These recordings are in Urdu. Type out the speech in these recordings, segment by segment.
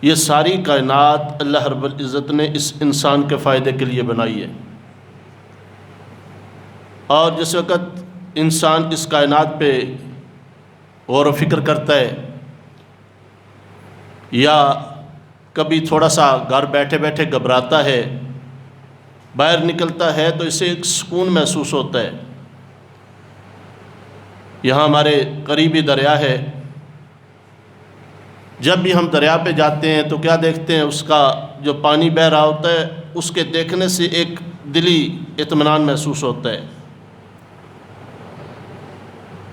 یہ ساری کائنات اللہ رب العزت نے اس انسان کے فائدے کے لیے بنائی ہے، اور جس وقت انسان اس کائنات پہ غور و فکر کرتا ہے یا کبھی تھوڑا سا گھر بیٹھے بیٹھے گھبراتا ہے، باہر نکلتا ہے تو اسے ایک سکون محسوس ہوتا ہے۔ یہاں ہمارے قریبی دریا ہے، جب بھی ہم دریا پہ جاتے ہیں تو کیا دیکھتے ہیں؟ اس کا جو پانی بہہ رہا ہوتا ہے اس کے دیکھنے سے ایک دلی اطمینان محسوس ہوتا ہے۔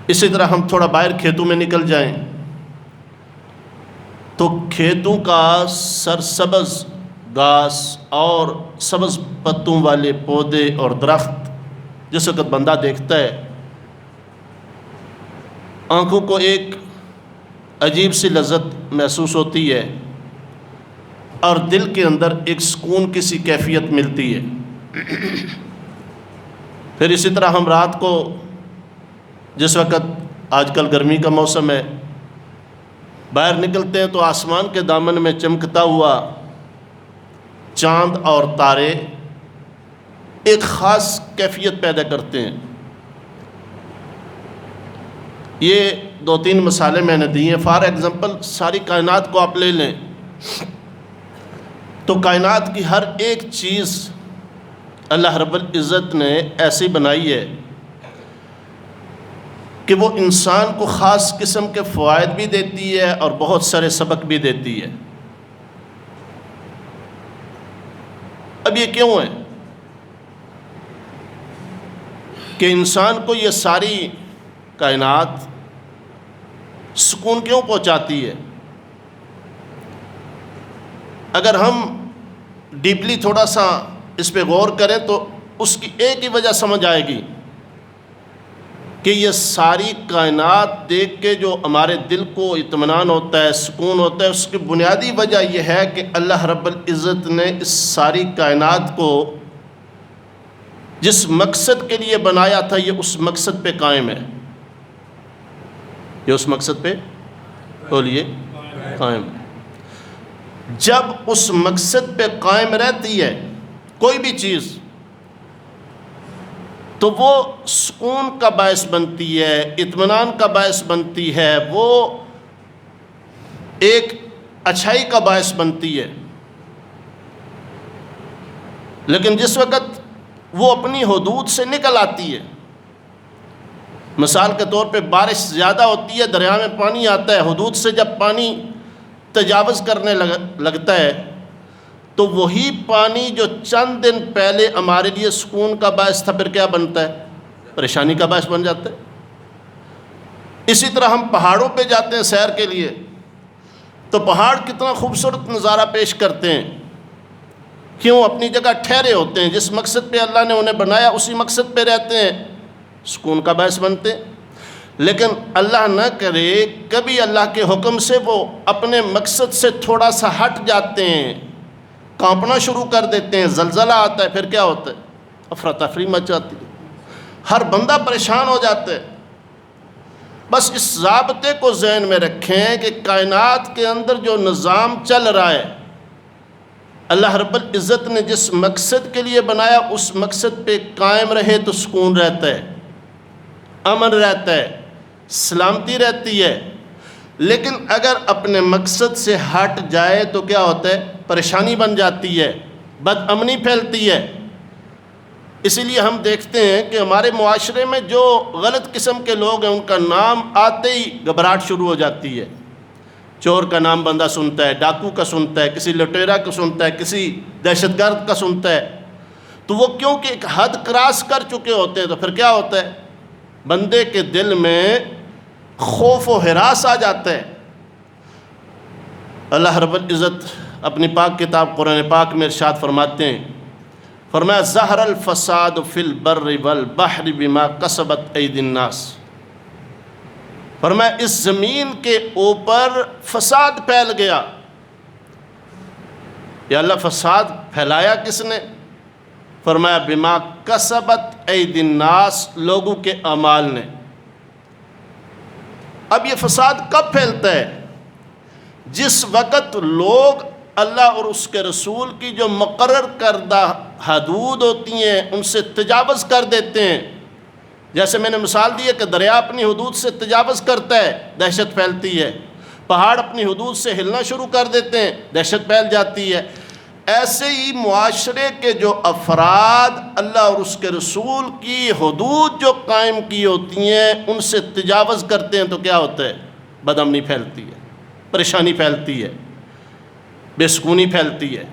اسی طرح ہم تھوڑا باہر کھیتوں میں نکل جائیں تو کھیتوں کا سرسبز گھاس اور سبز پتوں والے پودے اور درخت جس وقت بندہ دیکھتا ہے، آنکھوں کو ایک عجیب سی لذت محسوس ہوتی ہے اور دل کے اندر ایک سکون کی سی کیفیت ملتی ہے۔ پھر اسی طرح ہم رات کو جس وقت آج کل گرمی کا موسم ہے، باہر نکلتے ہیں تو آسمان کے دامن میں چمکتا ہوا چاند اور تارے ایک خاص کیفیت پیدا کرتے ہیں۔ یہ 2-3 مثالیں میں نے دی ہیں۔ فار ایگزامپل ساری کائنات کو آپ لے لیں تو کائنات کی ہر ایک چیز اللہ رب العزت نے ایسی بنائی ہے کہ وہ انسان کو خاص قسم کے فوائد بھی دیتی ہے اور بہت سارے سبق بھی دیتی ہے۔ اب یہ کیوں ہے کہ انسان کو یہ ساری کائنات سکون کیوں پہنچاتی ہے؟ اگر ہم ڈیپلی تھوڑا سا اس پہ غور کریں تو اس کی ایک ہی وجہ سمجھ آئے گی کہ یہ ساری کائنات دیکھ کے جو ہمارے دل کو اطمینان ہوتا ہے، سکون ہوتا ہے، اس کی بنیادی وجہ یہ ہے کہ اللہ رب العزت نے اس ساری کائنات کو جس مقصد کے لیے بنایا تھا یہ اس مقصد پہ قائم ہے۔ یہ اس مقصد پہ بولیے قائم ہے۔ جب اس مقصد پہ قائم رہتی ہے کوئی بھی چیز تو وہ سکون کا باعث بنتی ہے، اطمینان کا باعث بنتی ہے، وہ ایک اچھائی کا باعث بنتی ہے۔ لیکن جس وقت وہ اپنی حدود سے نکل آتی ہے، مثال کے طور پہ بارش زیادہ ہوتی ہے، دریا میں پانی آتا ہے، حدود سے جب پانی تجاوز کرنے لگتا ہے تو وہی پانی جو چند دن پہلے ہمارے لیے سکون کا باعث تھا پھر کیا بنتا ہے؟ پریشانی کا باعث بن جاتا ہے۔ اسی طرح ہم پہاڑوں پہ جاتے ہیں سیر کے لیے تو پہاڑ کتنا خوبصورت نظارہ پیش کرتے ہیں، کیوں؟ اپنی جگہ ٹھہرے ہوتے ہیں، جس مقصد پہ اللہ نے انہیں بنایا اسی مقصد پہ رہتے ہیں، سکون کا باعث بنتے ہیں۔ لیکن اللہ نہ کرے کبھی اللہ کے حکم سے وہ اپنے مقصد سے تھوڑا سا ہٹ جاتے ہیں، کانپنا شروع کر دیتے ہیں، زلزلہ آتا ہے، پھر کیا ہوتا ہے؟ افراتفری مچ جاتی ہے، ہر بندہ پریشان ہو جاتا ہے۔ بس اس ضابطے کو ذہن میں رکھیں کہ کائنات کے اندر جو نظام چل رہا ہے، اللہ رب العزت نے جس مقصد کے لیے بنایا اس مقصد پہ قائم رہے تو سکون رہتا ہے، امن رہتا ہے، سلامتی رہتی ہے۔ لیکن اگر اپنے مقصد سے ہٹ جائے تو کیا ہوتا ہے؟ پریشانی بن جاتی ہے، بد امنی پھیلتی ہے۔ اسی لیے ہم دیکھتے ہیں کہ ہمارے معاشرے میں جو غلط قسم کے لوگ ہیں ان کا نام آتے ہی گھبراہٹ شروع ہو جاتی ہے۔ چور کا نام بندہ سنتا ہے، ڈاکو کا سنتا ہے، کسی لٹیرا کا سنتا ہے، کسی دہشت گرد کا سنتا ہے، تو وہ کیونکہ ایک حد کراس کر چکے ہوتے ہیں تو پھر کیا ہوتا ہے؟ بندے کے دل میں خوف و ہراس آ جاتا ہے۔ اللہ رب العزت اپنی پاک کتاب قرآن پاک میں ارشاد فرماتے ہیں، فرمایا ظہر الفساد فی البر والبحر بما کسبت ایدی الناس، فرمایا اس زمین کے اوپر فساد پھیل گیا۔ یا اللہ فساد پھیلایا کس نے؟ فرمایا بما کسبت ایدی الناس، لوگوں کے اعمال نے۔ اب یہ فساد کب پھیلتا ہے؟ جس وقت لوگ اللہ اور اس کے رسول کی جو مقرر کردہ حدود ہوتی ہیں ان سے تجاوز کر دیتے ہیں، جیسے میں نے مثال دی ہے کہ دریا اپنی حدود سے تجاوز کرتا ہے، دہشت پھیلتی ہے، پہاڑ اپنی حدود سے ہلنا شروع کر دیتے ہیں، دہشت پھیل جاتی ہے، ایسے ہی معاشرے کے جو افراد اللہ اور اس کے رسول کی حدود جو قائم کی ہوتی ہیں ان سے تجاوز کرتے ہیں تو کیا ہوتا ہے؟ بدامنی پھیلتی ہے، پریشانی پھیلتی ہے، بے سکونی پھیلتی ہے۔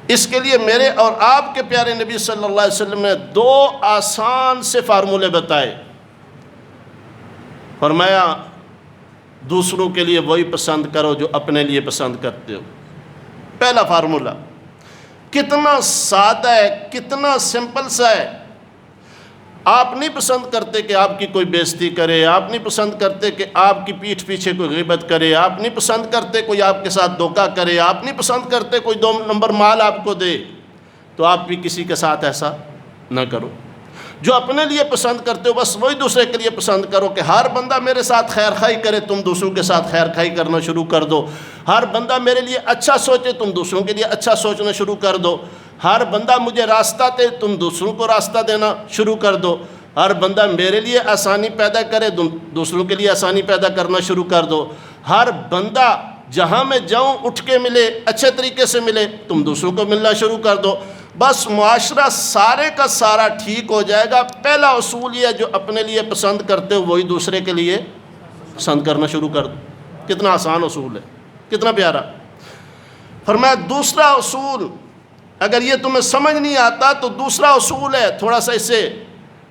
اس کے لیے میرے اور آپ کے پیارے نبی صلی اللہ علیہ وسلم نے 2 آسان سے فارمولے بتائے۔ فرمایا دوسروں کے لیے وہی پسند کرو جو اپنے لیے پسند کرتے ہو۔ پہلا فارمولہ کتنا سادہ ہے، کتنا سمپل سا ہے۔ آپ نہیں پسند کرتے کہ آپ کی کوئی بےزتی کرے، آپ نہیں پسند کرتے کہ آپ کی پیٹھ پیچھے کوئی غیبت کرے، آپ نہیں پسند کرتے کوئی آپ کے ساتھ دھوکہ کرے، آپ نہیں پسند کرتے کوئی 2 نمبر مال آپ کو دے، تو آپ بھی کسی کے ساتھ ایسا نہ کرو۔ جو اپنے لیے پسند کرتے ہو بس وہی دوسرے کے لیے پسند کرو، کہ ہر بندہ میرے ساتھ خیر خواہی کرے، تم دوسروں کے ساتھ خیر خواہی کرنا شروع کر دو۔ ہر بندہ میرے لیے اچھا سوچے، تم دوسروں کے لیے اچھا سوچنا شروع کر دو۔ ہر بندہ مجھے راستہ دے، تم دوسروں کو راستہ دینا شروع کر دو۔ ہر بندہ میرے لیے آسانی پیدا کرے، تم دوسروں کے لیے آسانی پیدا کرنا شروع کر دو۔ ہر بندہ جہاں میں جاؤں اٹھ کے ملے، اچھے طریقے سے ملے، تم دوسروں کو ملنا شروع کر دو۔ بس معاشرہ سارے کا سارا ٹھیک ہو جائے گا۔ پہلا اصول یہ ہے، جو اپنے لیے پسند کرتے ہو وہی دوسرے کے لیے پسند کرنا شروع کر دو۔ کتنا آسان اصول ہے، کتنا پیارا۔ فرمایا دوسرا اصول، اگر یہ تمہیں سمجھ نہیں آتا تو دوسرا اصول ہے، تھوڑا سا اسے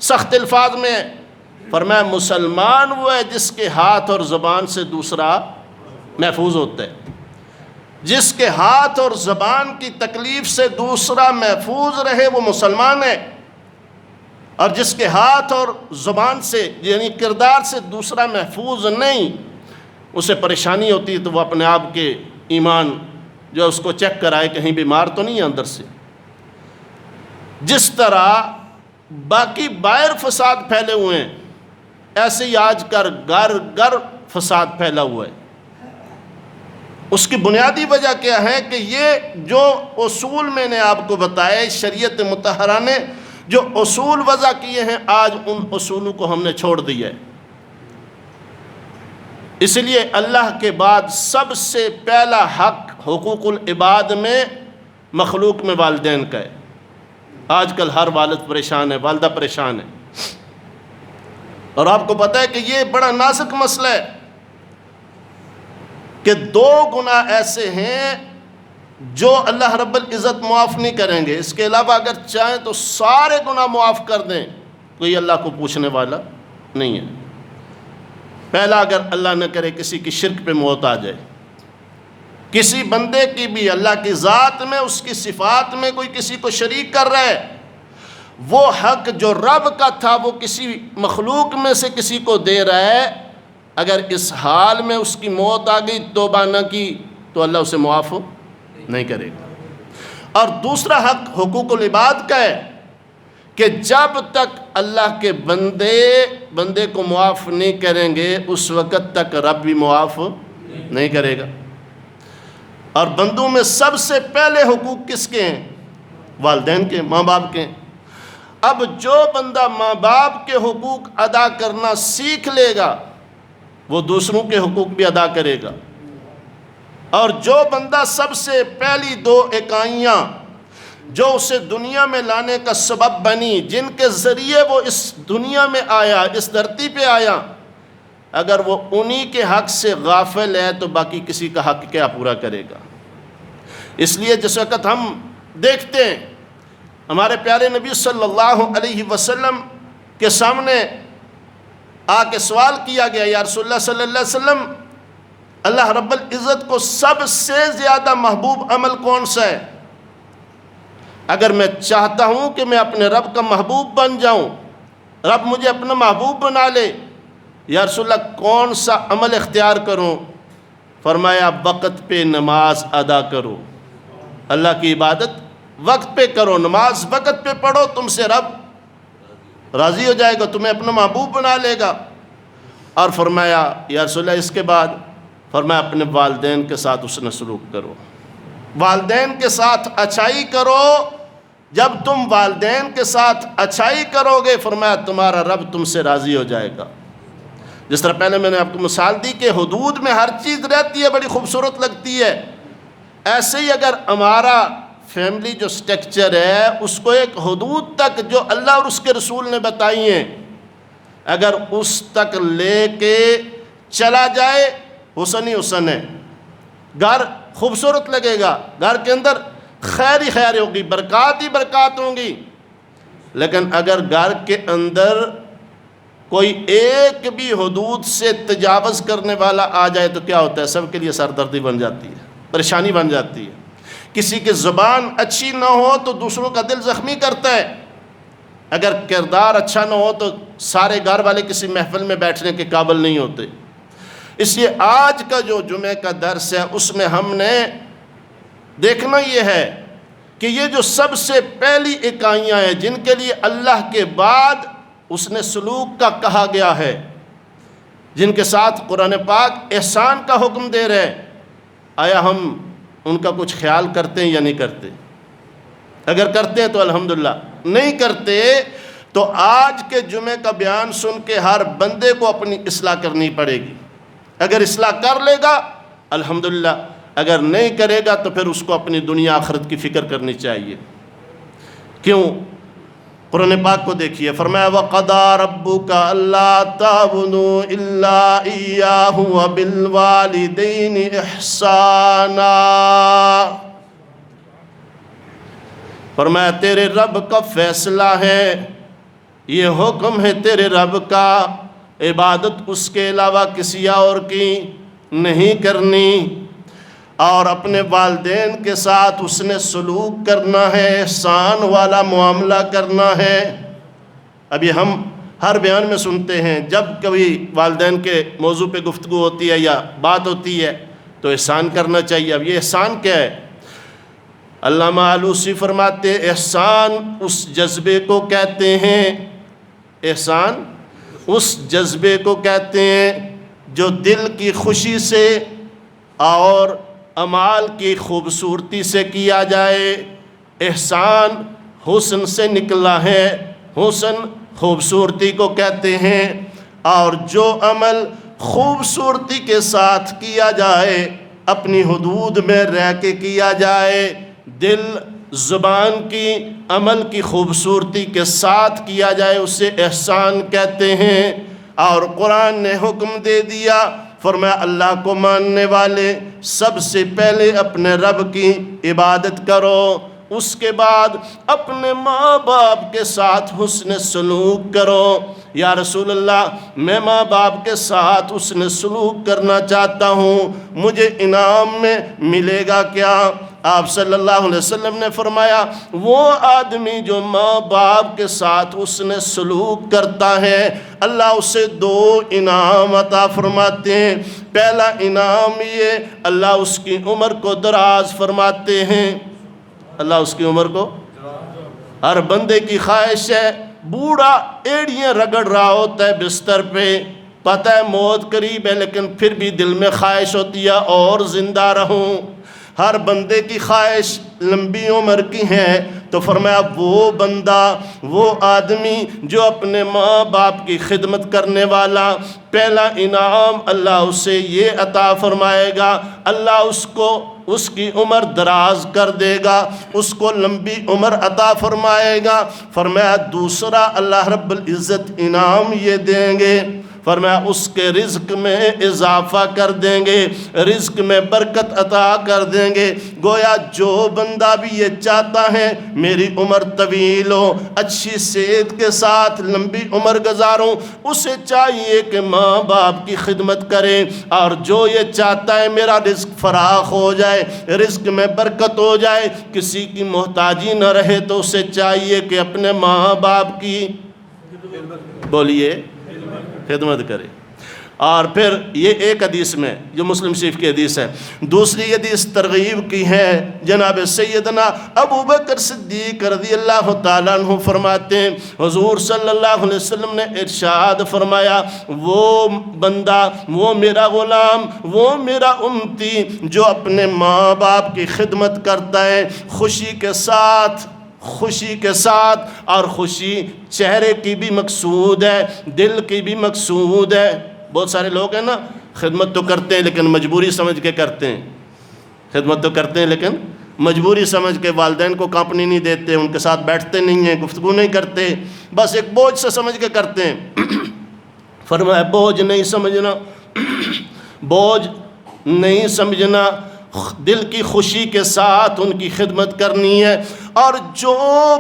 سخت الفاظ میں۔ فرمایا مسلمان وہ ہے جس کے ہاتھ اور زبان سے دوسرا محفوظ ہوتا ہے، جس کے ہاتھ اور زبان کی تکلیف سے دوسرا محفوظ رہے وہ مسلمان ہے، اور جس کے ہاتھ اور زبان سے یعنی کردار سے دوسرا محفوظ نہیں، اسے پریشانی ہوتی ہے تو وہ اپنے آپ کے ایمان جو اس کو چیک کرائے کہیں بیمار تو نہیں ہے اندر سے۔ جس طرح باقی باہر فساد پھیلے ہوئے ہیں، ایسے ہی آج کل گھر گھر فساد پھیلا ہوا ہے۔ اس کی بنیادی وجہ کیا ہے کہ یہ جو اصول میں نے آپ کو بتائے، شریعت مطہرہ نے جو اصول وضع کیے ہیں، آج ان اصولوں کو ہم نے چھوڑ دیا ہے۔ اس لیے اللہ کے بعد سب سے پہلا حق حقوق العباد میں مخلوق میں والدین کا ہے۔ آج کل ہر والد پریشان ہے، والدہ پریشان ہے، اور آپ کو پتہ ہے کہ یہ بڑا نازک مسئلہ ہے کہ 2 گناہ ایسے ہیں جو اللہ رب العزت معاف نہیں کریں گے۔ اس کے علاوہ اگر چاہیں تو سارے گناہ معاف کر دیں، کوئی اللہ کو پوچھنے والا نہیں ہے۔ پہلا، اگر اللہ نہ کرے کسی کی شرک پہ موت آ جائے، کسی بندے کی بھی اللہ کی ذات میں، اس کی صفات میں کوئی کسی کو شریک کر رہا ہے، وہ حق جو رب کا تھا وہ کسی مخلوق میں سے کسی کو دے رہا ہے، اگر اس حال میں اس کی موت آ گئی، توبہ نہ کی، تو اللہ اسے معاف نہیں کرے گا۔ اور دوسرا حق حقوق العباد کا ہے کہ جب تک اللہ کے بندے کو معاف نہیں کریں گے، اس وقت تک رب بھی معاف نہیں کرے گا۔ اور بندوں میں سب سے پہلے حقوق کس کے ہیں؟ والدین کے، ماں باپ کے۔ اب جو بندہ ماں باپ کے حقوق ادا کرنا سیکھ لے گا، وہ دوسروں کے حقوق بھی ادا کرے گا۔ اور جو بندہ سب سے پہلی 2 اکائیاں جو اسے دنیا میں لانے کا سبب بنی، جن کے ذریعے وہ اس دنیا میں آیا، اس دھرتی پہ آیا، اگر وہ انہی کے حق سے غافل ہے تو باقی کسی کا حق کیا پورا کرے گا؟ اس لیے جس وقت ہم دیکھتے ہیں ہمارے پیارے نبی صلی اللہ علیہ وسلم کے سامنے آ کے سوال کیا گیا، یا رسول اللہ صلی اللہ علیہ وسلم، اللہ رب العزت کو سب سے زیادہ محبوب عمل کون سا ہے؟ اگر میں چاہتا ہوں کہ میں اپنے رب کا محبوب بن جاؤں، رب مجھے اپنا محبوب بنا لے، یا رسول اللہ کون سا عمل اختیار کروں؟ فرمایا وقت پہ نماز ادا کرو، اللہ کی عبادت وقت پہ کرو، نماز وقت پہ پڑھو، تم سے رب راضی ہو جائے گا، تمہیں اپنا محبوب بنا لے گا۔ اور فرمایا یا رسول اللہ اس کے بعد فرمایا اپنے والدین کے ساتھ حسن سلوک کرو، والدین کے ساتھ اچھائی کرو۔ جب تم والدین کے ساتھ اچھائی کرو گے فرمایا تمہارا رب تم سے راضی ہو جائے گا۔ جس طرح پہلے میں نے آپ کو مثال دی کہ حدود میں ہر چیز رہتی ہے، بڑی خوبصورت لگتی ہے، ایسے ہی اگر ہمارا فیملی جو سٹرکچر ہے اس کو ایک حدود تک جو اللہ اور اس کے رسول نے بتائی ہیں اگر اس تک لے کے چلا جائے حسن ہی حسن ہے، گھر خوبصورت لگے گا، گھر کے اندر خیر ہی خیر ہوگی، برکات ہی برکات ہوں گی۔ لیکن اگر گھر کے اندر کوئی ایک بھی حدود سے تجاوز کرنے والا آ جائے تو کیا ہوتا ہے؟ سب کے لیے سردردی بن جاتی ہے، پریشانی بن جاتی ہے۔ کسی کی زبان اچھی نہ ہو تو دوسروں کا دل زخمی کرتا ہے، اگر کردار اچھا نہ ہو تو سارے گھر والے کسی محفل میں بیٹھنے کے قابل نہیں ہوتے۔ اس لیے آج کا جو جمعہ کا درس ہے اس میں ہم نے دیکھنا یہ ہے کہ یہ جو سب سے پہلی اکائیاں ہیں جن کے لیے اللہ کے بعد اس نے سلوک کا کہا گیا ہے، جن کے ساتھ قرآن پاک احسان کا حکم دے رہے، آیا ہم ان کا کچھ خیال کرتے ہیں یا نہیں کرتے؟ اگر کرتے ہیں تو الحمدللہ، نہیں کرتے تو آج کے جمعے کا بیان سن کے ہر بندے کو اپنی اصلاح کرنی پڑے گی۔ اگر اصلاح کر لے گا الحمدللہ، اگر نہیں کرے گا تو پھر اس کو اپنی دنیا آخرت کی فکر کرنی چاہیے۔ کیوں؟ قرآن پاک کو دیکھیے، فرمایا وَقَضَىٰ رَبُّكَ أَلَّا تَعْبُدُوا إِلَّا إِيَّاهُ وَبِالْوَالِدَيْنِ إِحْسَانًا۔ فرمایا تیرے رب کا فیصلہ ہے، یہ حکم ہے تیرے رب کا، عبادت اس کے علاوہ کسی اور کی نہیں کرنی، اور اپنے والدین کے ساتھ اس نے سلوک کرنا ہے، احسان والا معاملہ کرنا ہے۔ ابھی ہم ہر بیان میں سنتے ہیں جب کبھی والدین کے موضوع پہ گفتگو ہوتی ہے یا بات ہوتی ہے تو احسان کرنا چاہیے۔ اب یہ احسان کیا ہے؟ علامہ آلوسی فرماتے احسان اس جذبے کو کہتے ہیں، احسان اس جذبے کو کہتے ہیں جو دل کی خوشی سے اور اعمال کی خوبصورتی سے کیا جائے۔ احسان حسن سے نکلا ہے، حسن خوبصورتی کو کہتے ہیں، اور جو عمل خوبصورتی کے ساتھ کیا جائے، اپنی حدود میں رہ کے کیا جائے، دل زبان کی عمل کی خوبصورتی کے ساتھ کیا جائے، اسے احسان کہتے ہیں۔ اور قرآن نے حکم دے دیا، فرمایا اللہ کو ماننے والے سب سے پہلے اپنے رب کی عبادت کرو، اس کے بعد اپنے ماں باپ کے ساتھ حسن سلوک کرو۔ یا رسول اللہ میں ماں باپ کے ساتھ حسن سلوک کرنا چاہتا ہوں، مجھے انعام میں ملے گا کیا؟ آپ صلی اللہ علیہ وسلم نے فرمایا وہ آدمی جو ماں باپ کے ساتھ حسن سلوک کرتا ہے اللہ اسے 2 انعام عطا فرماتے ہیں۔ پہلا انعام یہ اللہ اس کی عمر کو دراز فرماتے ہیں، اللہ اس کی عمر کو، ہر بندے کی خواہش ہے، بوڑھا ایڑیاں رگڑ رہا ہوتا ہے بستر پہ، پتہ ہے موت قریب ہے لیکن پھر بھی دل میں خواہش ہوتی ہے اور زندہ رہوں، ہر بندے کی خواہش لمبی عمر کی ہے۔ تو فرمایا وہ بندہ، وہ آدمی جو اپنے ماں باپ کی خدمت کرنے والا، پہلا انعام اللہ اسے یہ عطا فرمائے گا، اللہ اس کو اس کی عمر دراز کر دے گا، اس کو لمبی عمر عطا فرمائے گا۔ فرمایا دوسرا اللہ رب العزت انعام یہ دیں گے، فرمایا اس کے رزق میں اضافہ کر دیں گے، رزق میں برکت عطا کر دیں گے۔ گویا جو بندہ بھی یہ چاہتا ہے میری عمر طویل ہو، اچھی صحت کے ساتھ لمبی عمر گزاروں، اسے چاہیے کہ ماں باپ کی خدمت کرے، اور جو یہ چاہتا ہے میرا رزق فراخ ہو جائے، رزق میں برکت ہو جائے، کسی کی محتاجی نہ رہے، تو اسے چاہیے کہ اپنے ماں باپ کی بولیے خدمت کرے۔ اور پھر یہ ایک حدیث میں جو مسلم شریف کی حدیث ہے، دوسری حدیث ترغیب کی ہے، جناب سیدنا ابو بکر صدیق رضی اللہ تعالیٰ عنہ فرماتے ہیں حضور صلی اللہ علیہ وسلم نے ارشاد فرمایا، وہ بندہ، وہ میرا غلام، وہ میرا امتی جو اپنے ماں باپ کی خدمت کرتا ہے خوشی کے ساتھ اور خوشی چہرے کی بھی مقصود ہے، دل کی بھی مقصود ہے۔ بہت سارے لوگ ہیں نا، خدمت تو کرتے ہیں لیکن مجبوری سمجھ کے کرتے ہیں، خدمت تو کرتے ہیں لیکن مجبوری سمجھ کے، والدین کو کمپنی نہیں دیتے، ان کے ساتھ بیٹھتے نہیں ہیں، گفتگو نہیں کرتے، بس ایک بوجھ سے سمجھ کے کرتے ہیں۔ فرمایا بوجھ نہیں سمجھنا، بوجھ نہیں سمجھنا، دل کی خوشی کے ساتھ ان کی خدمت کرنی ہے۔ اور جو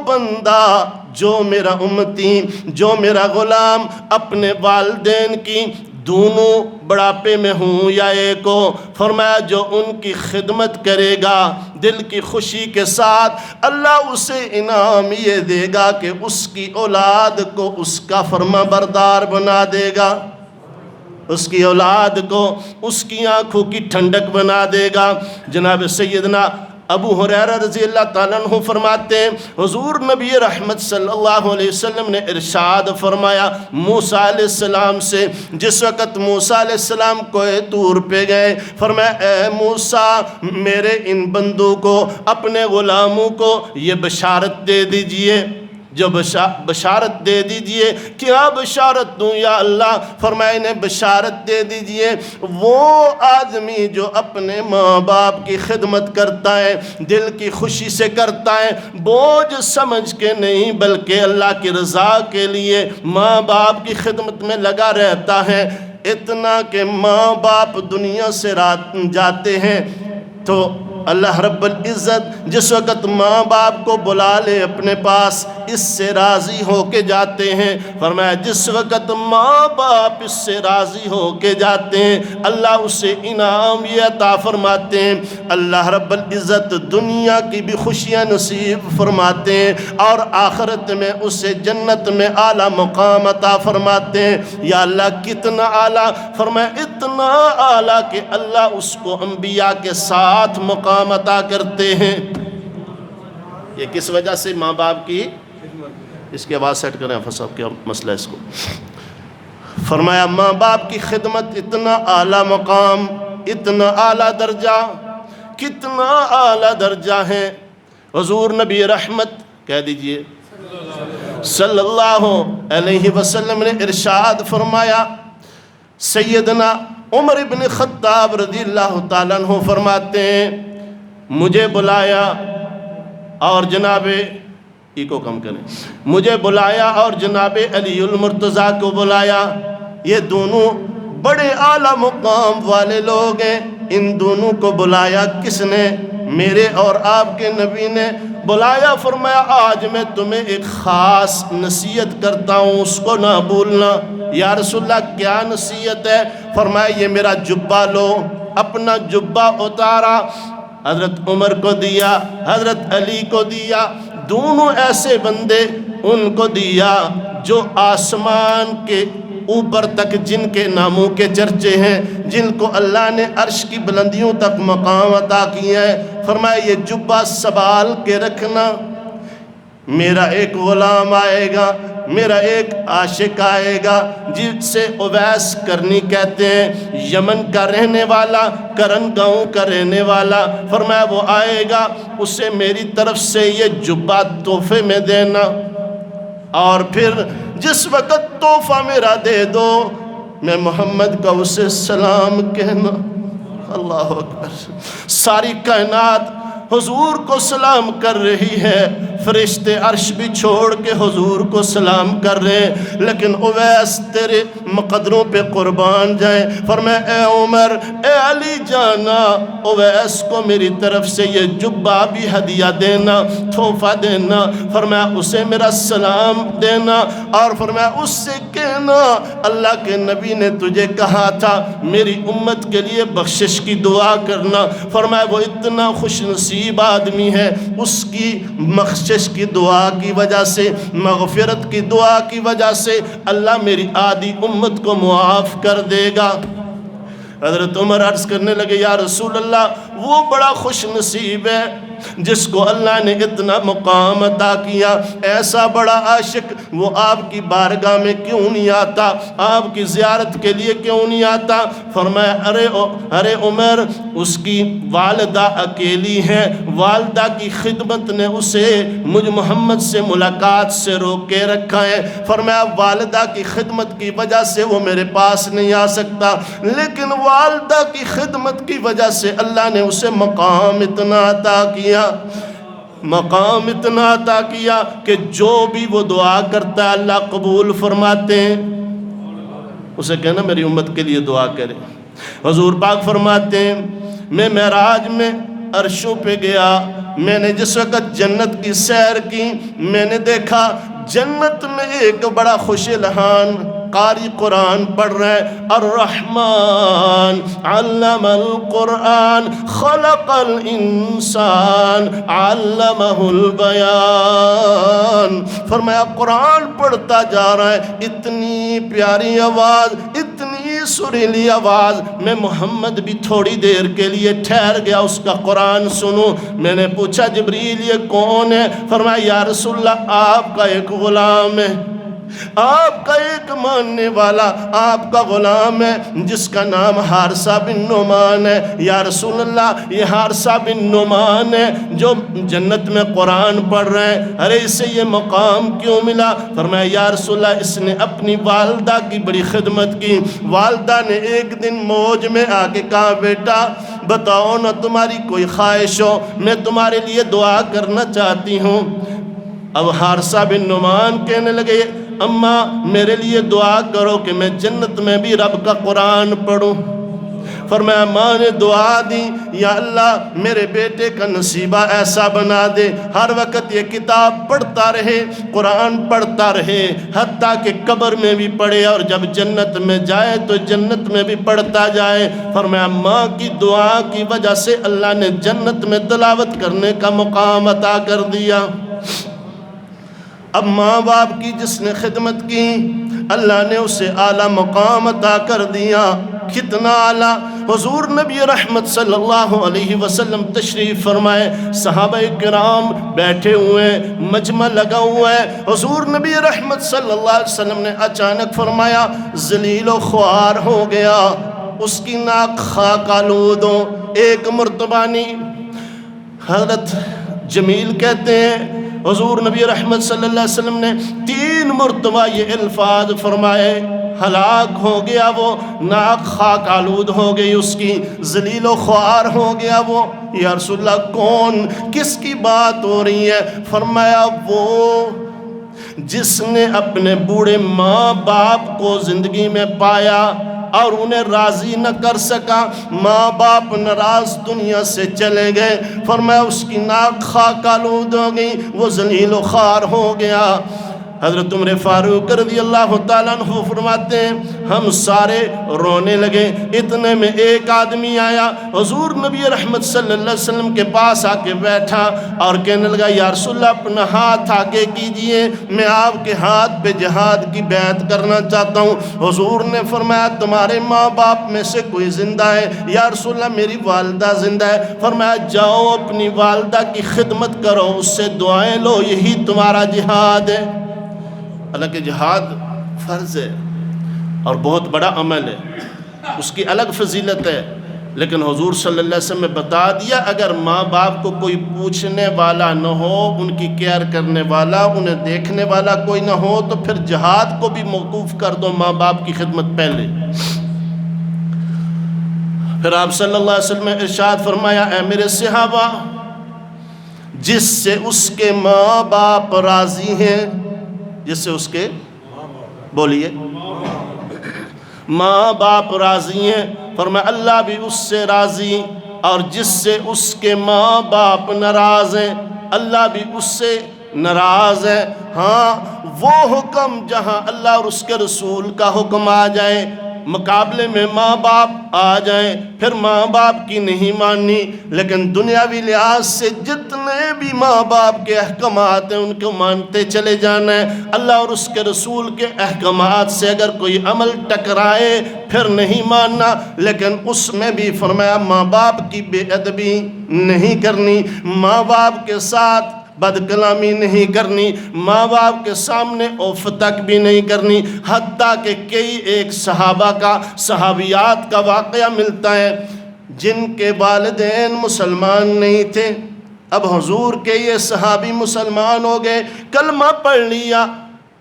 بندہ، جو میرا امتی، جو میرا غلام اپنے والدین کی دونوں بڑھاپے میں ہوں یا ایک ہو، فرمایا جو ان کی خدمت کرے گا دل کی خوشی کے ساتھ، اللہ اسے انعام یہ دے گا کہ اس کی اولاد کو اس کا فرما بردار بنا دے گا، اس کی اولاد کو اس کی آنکھوں کی ٹھنڈک بنا دے گا۔ جناب سیدنا ابو ہریرہ رضی اللہ تعالیٰ عنہ فرماتے ہیں حضور نبی رحمت صلی اللہ علیہ وسلم نے ارشاد فرمایا موسیٰ علیہ السلام سے، جس وقت موسیٰ علیہ السلام کوہ طور پہ گئے، فرمایا اے موسیٰ میرے ان بندوں کو، اپنے غلاموں کو یہ بشارت دے دیجئے، جو بشارت دے دیجئے۔ کیا بشارت دوں یا اللہ؟ فرمایا انہیں بشارت دے دیجئے، وہ آدمی جو اپنے ماں باپ کی خدمت کرتا ہے، دل کی خوشی سے کرتا ہے، بوجھ سمجھ کے نہیں بلکہ اللہ کی رضا کے لیے ماں باپ کی خدمت میں لگا رہتا ہے، اتنا کہ ماں باپ دنیا سے جاتے ہیں تو اللہ رب العزت جس وقت ماں باپ کو بلا لے اپنے پاس، اس سے راضی ہو کے جاتے ہیں۔ فرمایا جس وقت ماں باپ اس سے راضی ہو کے جاتے ہیں، اللہ اسے انعام یہ عطا فرماتے ہیں، اللہ رب العزت دنیا کی بھی خوشیاں نصیب فرماتے ہیں اور آخرت میں اسے جنت میں اعلیٰ مقام عطا فرماتے ہیں۔ یا اللہ کتنا اعلیٰ؟ فرمایا اتنا اعلیٰ کہ اللہ اس کو انبیاء کے ساتھ مقام عطا کرتے ہیں۔ یہ کس وجہ سے؟ ماں باپ کی، اس کی آواز سیٹ کریں صاحب، کیا مسئلہ ہے اس کو؟ فرمایا ماں باپ کی خدمت اتنا اعلیٰ مقام، اتنا اعلیٰ درجہ، کتنا اعلیٰ درجہ ہے۔ حضور نبی رحمت کہہ دیجئے صلی اللہ علیہ وسلم نے ارشاد فرمایا، سیدنا عمر بن خطاب رضی اللہ تعالیٰ عنہ فرماتے ہیں مجھے بلایا اور جناب کو کم کریں، مجھے بلایا اور جناب علی المرتضیٰ کو بلایا، یہ دونوں بڑے اعلیٰ مقام والے لوگ ہیں، ان دونوں کو بلایا کس نے؟ میرے اور آپ کے نبی نے بلایا۔ فرمایا آج میں تمہیں ایک خاص نصیحت کرتا ہوں، اس کو نہ بھولنا۔ یا رسول اللہ کیا نصیحت ہے؟ فرمایا یہ میرا جبہ لو۔ اپنا جبہ اتارا، حضرت عمر کو دیا، حضرت علی کو دیا، دونوں ایسے بندے ان کو دیا جو آسمان کے اوپر تک جن کے ناموں کے چرچے ہیں، جن کو اللہ نے عرش کی بلندیوں تک مقام عطا کیا ہے۔ فرمایا یہ جبہ سنبھال کے رکھنا، میرا ایک غلام آئے گا، میرا ایک عاشق آئے گا جس سے اویس کرنی کہتے ہیں، یمن کا رہنے والا، کرن گاؤں کا رہنے والا۔ فرمایا وہ آئے گا، اسے میری طرف سے یہ جبہ تحفے میں دینا، اور پھر جس وقت تحفہ میرا دے دو میں محمد کا اسے سلام کہنا۔ اللہ اکبر! ساری کائنات حضور کو سلام کر رہی ہے، فرشتے عرش بھی چھوڑ کے حضور کو سلام کر رہے ہیں، لیکن اویس تیرے مقدروں پہ قربان جائیں۔ فرمایا اے عمر، اے علی جانا، اویس کو میری طرف سے یہ جبہ بھی ہدیہ دینا، تحفہ دینا۔ فرمایا اسے میرا سلام دینا، اور فرمایا اس سے دینا، اللہ کے نبی نے تجھے کہا تھا میری امت کے لیے بخشش کی دعا کرنا۔ فرمایا وہ اتنا خوش نصیب آدمی ہے، اس کی بخشش کی دعا کی وجہ سے، مغفرت کی دعا کی وجہ سے اللہ میری آدھی امت کو معاف کر دے گا۔ حضرت عمر عرض کرنے لگے یا رسول اللہ وہ بڑا خوش نصیب ہے جس کو اللہ نے اتنا مقام عطا کیا، ایسا بڑا عاشق وہ آپ کی بارگاہ میں کیوں نہیں آتا، آپ کی زیارت کے لیے کیوں نہیں آتا؟ فرمایا ارے عمر، اس کی والدہ اکیلی ہے، والدہ کی خدمت نے اسے مجھ محمد سے ملاقات سے روک کے رکھا ہے۔ فرمایا والدہ کی خدمت کی وجہ سے وہ میرے پاس نہیں آ سکتا، لیکن والدہ کی خدمت کی وجہ سے اللہ نے اسے مقام اتنا عطا کیا، مقام اتنا عطا کیا کہ جو بھی وہ دعا کرتا ہے اللہ قبول فرماتے ہیں۔ اسے کہنا میری امت کے لیے دعا کرے۔ حضور پاک فرماتے ہیں میں معراج میں عرشوں پہ گیا، میں نے جس وقت جنت کی سیر کی میں نے دیکھا جنت میں ایک بڑا خوش الحان قاری قرآن پڑھ رہے ہیں، الرحمن علم القرآن خلق الانسان علمہ البیان۔ فرمایا قرآن پڑھتا جا رہا ہے، اتنی پیاری آواز، اتنی سریلی آواز، میں محمد بھی تھوڑی دیر کے لیے ٹھہر گیا اس کا قرآن سنوں۔ میں نے پوچھا جبریل یہ کون ہے؟ فرمایا یا رسول اللہ آپ کا ایک غلام ہے، آپ کا ایک ماننے والا آپ کا غلام ہے جس کا نام حارثہ بن نعمان ہے۔ یا رسول اللہ یہ حارثہ بن نعمان ہے جو جنت میں قرآن پڑھ رہے ہیں، ارے اسے یہ مقام کیوں ملا؟ فرمایا یا رسول اللہ اس نے اپنی والدہ کی بڑی خدمت کی۔ والدہ نے ایک دن موج میں آ کے کہا بیٹا بتاؤ نا تمہاری کوئی خواہش ہو، میں تمہارے لیے دعا کرنا چاہتی ہوں۔ اب حارثہ بن نعمان کہنے لگے اماں میرے لیے دعا کرو کہ میں جنت میں بھی رب کا قرآن پڑھوں۔ فرمایا ماں نے دعا دی یا اللہ میرے بیٹے کا نصیبہ ایسا بنا دے ہر وقت یہ کتاب پڑھتا رہے، قرآن پڑھتا رہے، حتیٰ کہ قبر میں بھی پڑھے اور جب جنت میں جائے تو جنت میں بھی پڑھتا جائے۔ فرمایا ماں کی دعا کی وجہ سے اللہ نے جنت میں تلاوت کرنے کا مقام عطا کر دیا۔ اب ماں باپ کی جس نے خدمت کی اللہ نے اسے اعلیٰ مقام عطا کر دیا۔ کتنا اعلیٰ! حضور نبی رحمت صلی اللہ علیہ وسلم تشریف فرمائے، صحابہ کرام بیٹھے ہوئے، مجمع لگا ہوا ہے، حضور نبی رحمت صلی اللہ علیہ وسلم نے اچانک فرمایا ذلیل و خوار ہو گیا، اس کی ناک خاک آلود ہو۔ ایک مرتبہ نہیں، حضرت جمیل کہتے ہیں حضور نبی رحمت صلی اللہ علیہ وسلم نے 3 مرتبہ یہ الفاظ فرمائے، ہلاک ہو گیا وہ، ناک خاک آلود ہو گئی اس کی، ذلیل و خوار ہو گیا وہ۔ یا رسول اللہ کون، کس کی بات ہو رہی ہے؟ فرمایا وہ جس نے اپنے بوڑھے ماں باپ کو زندگی میں پایا اور انہیں راضی نہ کر سکا، ماں باپ ناراض دنیا سے چلے گئے، فرمایا اس کی ناک خاک آلود ہو گئی، وہ ذلیل و خوار ہو گیا۔ حضرت عمر فاروق رضی اللہ تعالیٰ عنہ فرماتے ہیں ہم سارے رونے لگے، اتنے میں ایک آدمی آیا، حضور نبی رحمت صلی اللہ علیہ وسلم کے پاس آ کے بیٹھا اور کہنے لگا یا رسول اللہ اپنا ہاتھ آگے کیجئے، میں آپ کے ہاتھ پہ جہاد کی بیعت کرنا چاہتا ہوں۔ حضور نے فرمایا تمہارے ماں باپ میں سے کوئی زندہ ہے؟ یا رسول اللہ میری والدہ زندہ ہے۔ فرمایا جاؤ اپنی والدہ کی خدمت کرو، اس سے دعائیں لو، یہی تمہارا جہاد ہے۔ حالانکہ جہاد فرض ہے اور بہت بڑا عمل ہے، اس کی الگ فضیلت ہے، لیکن حضور صلی اللہ علیہ وسلم نے بتا دیا اگر ماں باپ کو کوئی پوچھنے والا نہ ہو، ان کی کیئر کرنے والا، انہیں دیکھنے والا کوئی نہ ہو تو پھر جہاد کو بھی موقوف کر دو، ماں باپ کی خدمت پہلے۔ پھر آپ صلی اللہ علیہ وسلم نے ارشاد فرمایا اے میرے صحابہ جس سے اس کے ماں باپ راضی ہیں، جس سے اس کے بولیے ماں باپ راضی ہیں، فرمایا اللہ بھی اس سے راضی، اور جس سے اس کے ماں باپ ناراض ہیں اللہ بھی اس سے ناراض ہے۔ ہاں وہ حکم جہاں اللہ اور اس کے رسول کا حکم آ جائے، مقابلے میں ماں باپ آ جائیں، پھر ماں باپ کی نہیں ماننی، لیکن دنیاوی لحاظ سے جتنے بھی ماں باپ کے احکامات ہیں ان کو مانتے چلے جانا ہے۔ اللہ اور اس کے رسول کے احکامات سے اگر کوئی عمل ٹکرائے پھر نہیں ماننا، لیکن اس میں بھی فرمایا ماں باپ کی بے ادبی نہیں کرنی، ماں باپ کے ساتھ بد کلامی نہیں کرنی، ماں باپ کے سامنے اف تک بھی نہیں کرنی۔ حتیٰ کہ کئی ایک صحابہ کا، صحابیات کا واقعہ ملتا ہے جن کے والدین مسلمان نہیں تھے، اب حضور کے یہ صحابی مسلمان ہو گئے، کلمہ پڑھ لیا،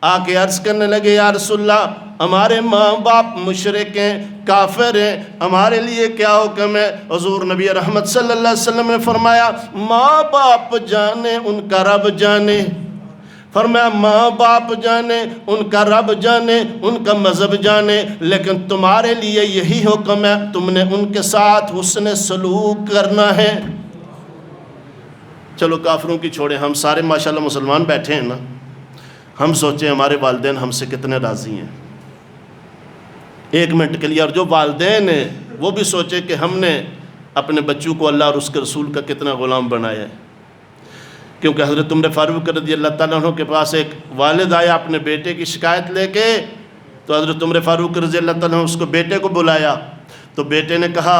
آ کے عرض کرنے لگے یا رسول اللہ ہمارے ماں باپ مشرک ہیں، کافر ہیں، ہمارے لیے کیا حکم ہے؟ حضور نبی رحمت صلی اللہ علیہ وسلم نے فرمایا ماں باپ جانے ان کا رب جانے، فرمایا ماں باپ جانے ان کا رب جانے، ان کا مذہب جانے، لیکن تمہارے لیے یہی حکم ہے تم نے ان کے ساتھ حسن سلوک کرنا ہے۔ چلو کافروں کی چھوڑیں، ہم سارے ماشاءاللہ مسلمان بیٹھے ہیں نا، ہم سوچیں ہمارے والدین ہم سے کتنے راضی ہیں، ایک منٹ کے لیے، اور جو والدین ہیں وہ بھی سوچیں کہ ہم نے اپنے بچوں کو اللہ اور اس کے رسول کا کتنا غلام بنایا ہے۔ کیونکہ حضرت عمر فاروق رضی اللہ تعالیٰ عنہ کے پاس ایک والد آیا اپنے بیٹے کی شکایت لے کے، تو حضرت عمر فاروق رضی اللہ تعالیٰ عنہ اس کو بیٹے کو بلایا، تو بیٹے نے کہا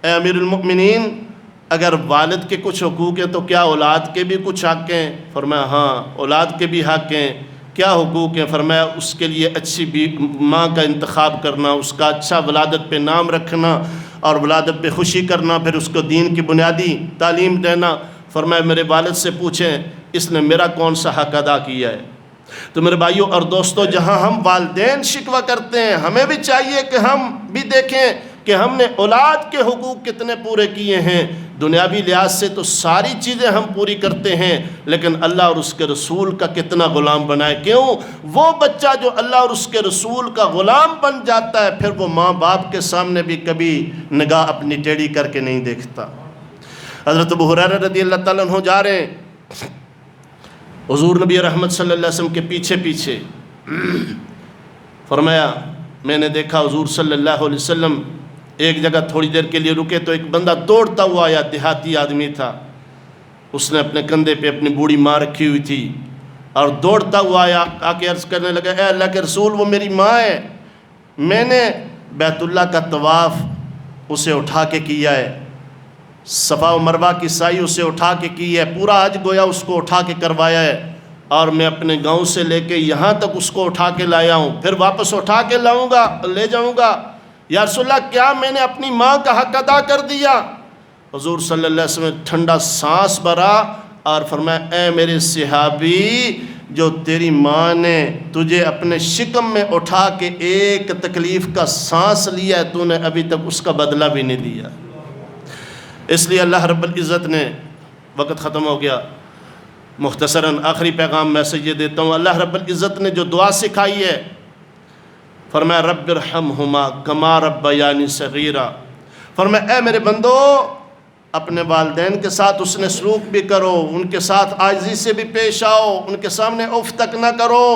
اے امیر المؤمنین اگر والد کے کچھ حقوق ہیں تو کیا اولاد کے بھی کچھ حق ہیں؟ فرمایا ہاں اولاد کے بھی حق ہیں۔ کیا حقوق ہیں؟ فرمایا اس کے لیے اچھی ماں کا انتخاب کرنا، اس کا اچھا ولادت پہ نام رکھنا اور ولادت پہ خوشی کرنا، پھر اس کو دین کی بنیادی تعلیم دینا۔ فرمایا میرے والد سے پوچھیں اس نے میرا کون سا حق ادا کیا ہے؟ تو میرے بھائیوں اور دوستوں، جہاں ہم والدین شکوہ کرتے ہیں ہمیں بھی چاہیے کہ ہم بھی دیکھیں کہ ہم نے اولاد کے حقوق کتنے پورے کیے ہیں۔ دنیاوی لحاظ سے تو ساری چیزیں ہم پوری کرتے ہیں، لیکن اللہ اور اس کے رسول کا کتنا غلام بنائے۔ کیوں؟ وہ بچہ جو اللہ اور اس کے رسول کا غلام بن جاتا ہے پھر وہ ماں باپ کے سامنے بھی کبھی نگاہ اپنی ٹیڑھی کر کے نہیں دیکھتا۔ حضرت ابو ہریرہ رضی اللہ تعالیٰ عنہ جا رہے ہیں حضور نبی رحمت صلی اللہ علیہ وسلم کے پیچھے پیچھے، فرمایا میں نے دیکھا حضور صلی اللہ علیہ وسلم ایک جگہ تھوڑی دیر کے لیے رکے تو ایک بندہ دوڑتا ہوا آیا، دیہاتی آدمی تھا، اس نے اپنے کندھے پہ اپنی بوڑھی ماں رکھی ہوئی تھی اور دوڑتا ہوا آیا، آ کے عرض کرنے لگا اے اللہ کے رسول وہ میری ماں ہے، میں نے بیت اللہ کا طواف اسے اٹھا کے کیا ہے، صفا و مروہ کی سعی اسے اٹھا کے کی ہے، پورا حج گویا اس کو اٹھا کے کروایا ہے، اور میں اپنے گاؤں سے لے کے یہاں تک اس کو اٹھا کے لایا ہوں، پھر واپس اٹھا کے لاؤں گا لے جاؤں گا، یا رسول اللہ کیا میں نے اپنی ماں کا حق ادا کر دیا؟ حضور صلی اللہ علیہ وسلم نے ٹھنڈا سانس بھرا اور فرمایا اے میرے صحابی، جو تیری ماں نے تجھے اپنے شکم میں اٹھا کے ایک تکلیف کا سانس لیا ہے تو نے ابھی تک اس کا بدلہ بھی نہیں دیا۔ اس لیے اللہ رب العزت نے، وقت ختم ہو گیا، مختصراً آخری پیغام میں سے یہ دیتا ہوں، اللہ رب العزت نے جو دعا سکھائی ہے فرمایا رب ارحمہما کما ربیانی صغیرا، فرمایا اے میرے بندو اپنے والدین کے ساتھ حسن سلوک بھی کرو، ان کے ساتھ عاجزی سے بھی پیش آؤ، ان کے سامنے اف تک نہ کرو،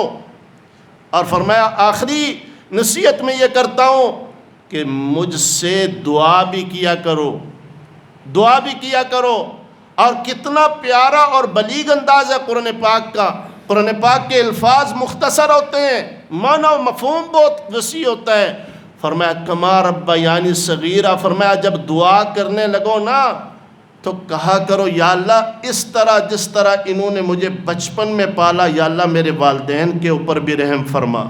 اور فرمایا آخری نصیحت میں یہ کرتا ہوں کہ مجھ سے دعا بھی کیا کرو، دعا بھی کیا کرو۔ اور کتنا پیارا اور بلیغ انداز ہے قرآن پاک کا، قرآن پاک کے الفاظ مختصر ہوتے ہیں، معنی و مفہوم بہت وسیع ہوتا ہے۔ فرمایا کما ربیانی صغیرا، فرمایا جب دعا کرنے لگو نا تو کہا کرو یا اللہ اس طرح جس طرح انہوں نے مجھے بچپن میں پالا، یا اللہ میرے والدین کے اوپر بھی رحم فرما۔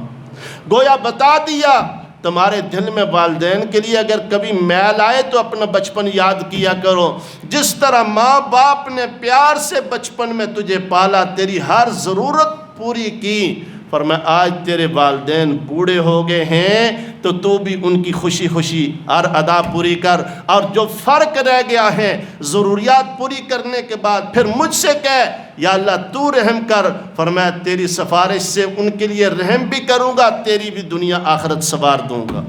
گویا بتا دیا تمہارے دل میں والدین کے لیے اگر کبھی میل آئے تو اپنا بچپن یاد کیا کرو، جس طرح ماں باپ نے پیار سے بچپن میں تجھے پالا، تیری ہر ضرورت پوری کی، فرمایا آج تیرے والدین بوڑھے ہو گئے ہیں تو بھی ان کی خوشی خوشی ہر ادا پوری کر، اور جو فرق رہ گیا ہے ضروریات پوری کرنے کے بعد پھر مجھ سے کہہ یا اللہ تو رحم کر، فرمایا تیری سفارش سے ان کے لیے رحم بھی کروں گا، تیری بھی دنیا آخرت سنوار دوں گا۔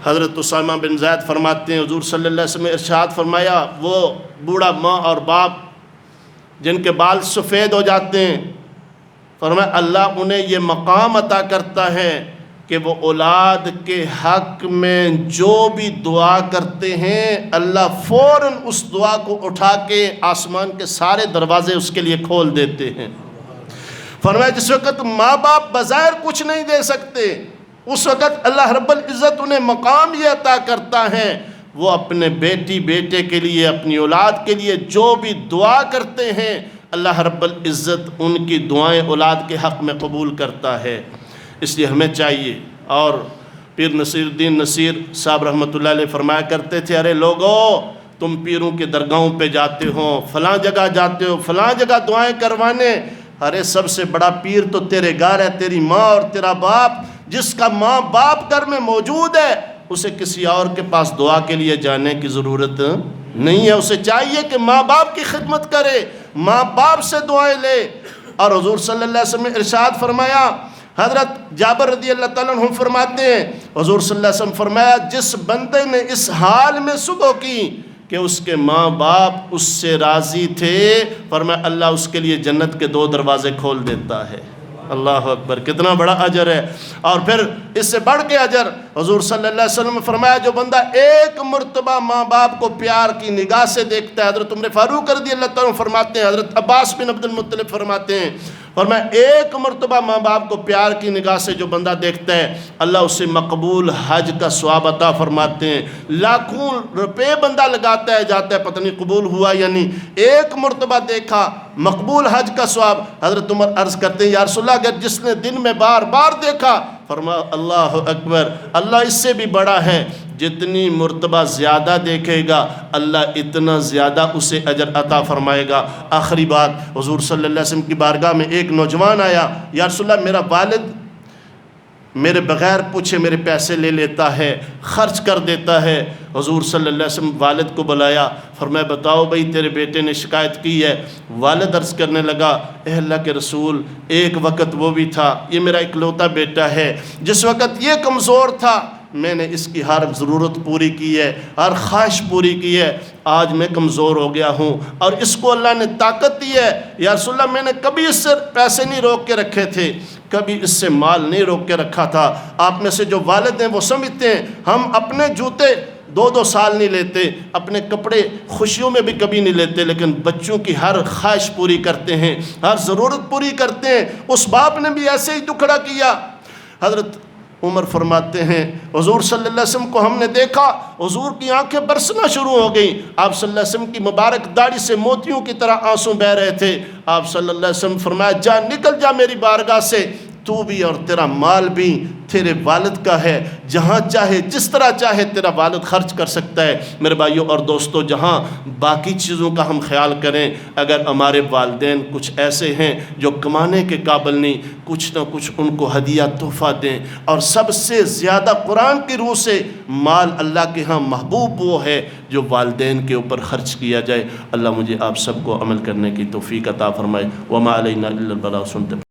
حضرت اسامہ بن زید فرماتے ہیں حضور صلی اللہ علیہ وسلم نے ارشاد فرمایا وہ بوڑھا ماں اور باپ جن کے بال سفید ہو جاتے ہیں، فرمایا اللہ انہیں یہ مقام عطا کرتا ہے کہ وہ اولاد کے حق میں جو بھی دعا کرتے ہیں اللہ فوراً اس دعا کو اٹھا کے آسمان کے سارے دروازے اس کے لیے کھول دیتے ہیں۔ فرمایا جس وقت ماں باپ بظاہر کچھ نہیں دے سکتے، اس وقت اللہ رب العزت انہیں مقام یہ عطا کرتا ہے، وہ اپنے بیٹی بیٹے کے لیے، اپنی اولاد کے لیے جو بھی دعا کرتے ہیں اللہ رب العزت ان کی دعائیں اولاد کے حق میں قبول کرتا ہے۔ اس لیے ہمیں چاہیے، اور پیر نصیر الدین نصیر صاحب رحمۃ اللہ علیہ فرمایا کرتے تھے، ارے لوگو تم پیروں کے درگاہوں پہ جاتے ہو، فلاں جگہ جاتے ہو، فلاں جگہ دعائیں کروانے، ارے سب سے بڑا پیر تو تیرے گھر ہے، تیری ماں اور تیرا باپ۔ جس کا ماں باپ گھر میں موجود ہے اسے کسی اور کے پاس دعا کے لیے جانے کی ضرورت نہیں ہے، اسے چاہیے کہ ماں باپ کی خدمت کرے، ماں باپ سے دعائیں لے۔ اور حضور صلی اللہ علیہ وسلم نے ارشاد فرمایا، حضرت جابر رضی اللہ تعالیٰ عنہ فرماتے ہیں حضور صلی اللہ علیہ وسلم فرمایا، جس بندے نے اس حال میں صبح کی کہ اس کے ماں باپ اس سے راضی تھے، فرمایا اللہ اس کے لیے جنت کے 2 دروازے کھول دیتا ہے۔ اللہ اکبر، کتنا بڑا اجر ہے۔ اور پھر اس سے بڑھ کے اجر حضور صلی اللہ علیہ وسلم نے فرمایا، جو بندہ ایک مرتبہ ماں باپ کو پیار کی نگاہ سے دیکھتا ہے، حضرت عمر فاروق رضی اللہ تعالیٰ عنہ فرماتے ہیں، حضرت عباس بن عبد المطلب فرماتے ہیں، فرمایا ایک مرتبہ ماں باپ کو پیار کی نگاہ سے جو بندہ دیکھتا ہے اللہ اسے مقبول حج کا ثواب عطا فرماتے ہیں۔ لاکھوں روپے بندہ لگاتا ہے، جاتا ہے، پتہ نہیں قبول ہوا یا نہیں، ایک مرتبہ دیکھا مقبول حج کا ثواب۔ حضرت عمر عرض کرتے ہیں یا رسول اللہ، اگر جس نے دن میں بار بار دیکھا، فرمایا اللہ اکبر، اللہ اس سے بھی بڑا ہے، جتنی مرتبہ زیادہ دیکھے گا اللہ اتنا زیادہ اسے اجر عطا فرمائے گا۔ آخری بات، حضور صلی اللہ علیہ وسلم کی بارگاہ میں ایک نوجوان آیا، یا رسول اللہ میرا والد میرے بغیر پوچھے میرے پیسے لے لیتا ہے، خرچ کر دیتا ہے۔ حضور صلی اللہ علیہ وسلم والد کو بلایا، فرمایا بتاؤ بھئی تیرے بیٹے نے شکایت کی ہے۔ والد عرض کرنے لگا، اے اللہ کے رسول، ایک وقت وہ بھی تھا، یہ میرا اکلوتا بیٹا ہے، جس وقت یہ کمزور تھا میں نے اس کی ہر ضرورت پوری کی ہے، ہر خواہش پوری کی ہے، آج میں کمزور ہو گیا ہوں اور اس کو اللہ نے طاقت دی ہے۔ یا رسول اللہ میں نے کبھی اس سے پیسے نہیں روک کے رکھے تھے، کبھی اس سے مال نہیں روک کے رکھا تھا۔ آپ میں سے جو والد ہیں وہ سمجھتے ہیں ہم اپنے جوتے 2 سال نہیں لیتے، اپنے کپڑے خوشیوں میں بھی کبھی نہیں لیتے، لیکن بچوں کی ہر خواہش پوری کرتے ہیں، ہر ضرورت پوری کرتے ہیں۔ اس باپ نے بھی ایسے ہی دکھڑا کیا۔ حضرت عمر فرماتے ہیں حضور صلی اللہ علیہ وسلم کو ہم نے دیکھا، حضور کی آنکھیں برسنا شروع ہو گئیں، آپ صلی اللہ علیہ وسلم کی مبارک داڑھی سے موتیوں کی طرح آنسو بہہ رہے تھے۔ آپ صلی اللہ علیہ وسلم فرمایا جا نکل جا میری بارگاہ سے، تو بھی اور تیرا مال بھی تیرے والد کا ہے، جہاں چاہے جس طرح چاہے تیرا والد خرچ کر سکتا ہے۔ میرے بھائیوں اور دوستوں، جہاں باقی چیزوں کا ہم خیال کریں، اگر ہمارے والدین کچھ ایسے ہیں جو کمانے کے قابل نہیں، کچھ نہ کچھ ان کو ہدیہ تحفہ دیں۔ اور سب سے زیادہ قرآن کی روح سے مال اللہ کے ہاں محبوب وہ ہے جو والدین کے اوپر خرچ کیا جائے۔ اللہ مجھے آپ سب کو عمل کرنے کی توفیق عطا فرمائے۔ وما علینا الا البلاغ۔ سنتے